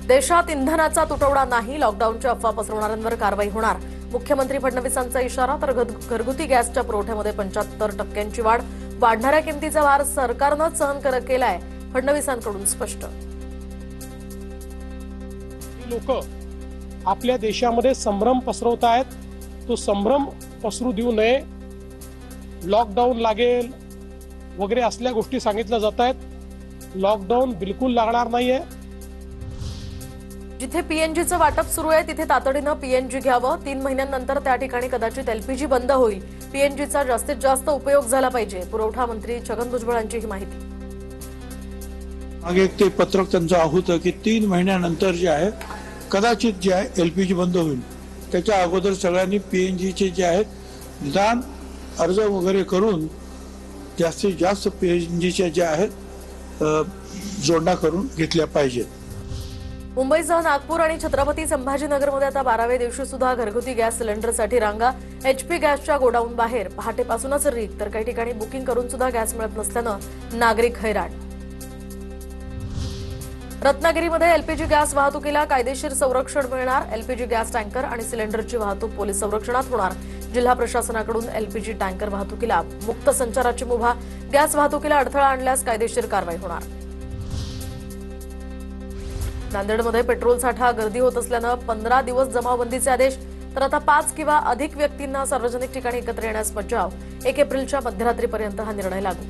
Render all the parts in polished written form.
देशात इंधनाचा तुटवडा नाही, लॉकडाऊनच्या अफवा पसरवणाऱ्यांवर कारवाई होणार। मुख्यमंत्री फडणवीसांचा इशारा। तर घरगुती गॅसच्या पुरवठ्यामध्ये 75% वाढ, वाढणाऱ्या किमतीचा भार सरकारनं सहन केलाय, फडणवीसांकडून स्पष्ट। लोक आपल्या देशामध्ये संभ्रम पसरवत आहेत, तो संभ्रम पसरू देऊ नये। लॉकडाऊन लागेल वगैरे असल्या गोष्टी सांगितल्या जात आहेत। लॉकडाऊन बिलकुल लागणार नाहीये। जिथे पीएनजीचं वाटप सुरू आहे तिथे तातडीनं पीएनजी घ्यावं। 3 महिन्यांनंतर त्या ठिकाणी कदाचित एलपीजी बंद होईल। पीएनजीचा जास्तीत जास्त उपयोग झाला पाहिजे। पुरवठा मंत्री छगन भुजबळ यांची ही माहिती। मागे ते पत्रक त्यांचं होतं की 3 महिन्यानंतर जे आहे कदाचित जे आहे एलपीजी बंद होईल। त्याच्या अगोदर सगळ्यांनी पीएनजीचे जे आहेत निदान अर्ज वगैरे करून जास्तीत जास्त पीएनजीच्या जे आहेत जोडणा करून घेतल्या पाहिजेत। मुंबईसह नागपूर आणि छत्रपती संभाजीनगरमध्ये आता 12व्या दिवशी सुद्धा घरगुती गॅस सिलेंडरसाठी रांगा। एचपी गॅसच्या गोडाऊन बाहेर पहाटेपासूनच रीक, तर काही ठिकाणी बुकिंग करून सुद्धा गॅस मिळत नसल्यानं नागरिक हैराण। रत्नागिरीमध्ये एलपीजी गॅस वाहतुकीला कायदेशीर संरक्षण मिळणार। एलपीजी गॅस टँकर आणि सिलेंडरची वाहतूक पोलीस संरक्षणात होणार। जिल्हा प्रशासनाकडून एलपीजी टँकर वाहतुकीला मुक्त संचाराची मुभा। गॅस वाहतुकीला अडथळा आणल्यास कायदेशीर कारवाई होणार। नांदेडमध्ये पेट्रोल साठा गर्दी होत असल्यानं 15 दिवस जमावबंदीचे आदेश। तर आता 5 किंवा अधिक व्यक्तींना सार्वजनिक ठिकाणी एकत्र येण्यास मज्जाव। 1 एप्रिलच्या मध्यरात्रीपर्यंत हा निर्णय लागू।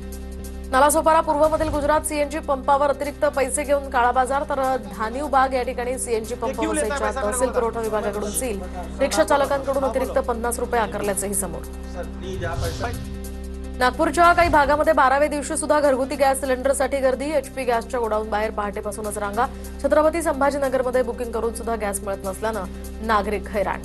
नालासोपारा पूर्वमधील गुजरात सीएनजी पंपावर अतिरिक्त पैसे घेऊन काळा बाजार। तर धानिव बाग या ठिकाणी सीएनजी पंप वसईच्या तहसील पुरवठा विभागाकडून सील। रिक्षा चालकांकडून अतिरिक्त 50 रुपये आकारल्याचेही समोर। नागपूरच्या काही भागामध्ये 12व्या दिवशी सुद्धा घरगुती गॅस सिलेंडरसाठी गर्दी। एचपी गॅसच्या गोडाऊन बाहेर पहाटेपासूनच रांगा। छत्रपती संभाजीनगरमध्ये बुकिंग करून सुद्धा गॅस मिळत नसल्यानं नागरिक हैराण।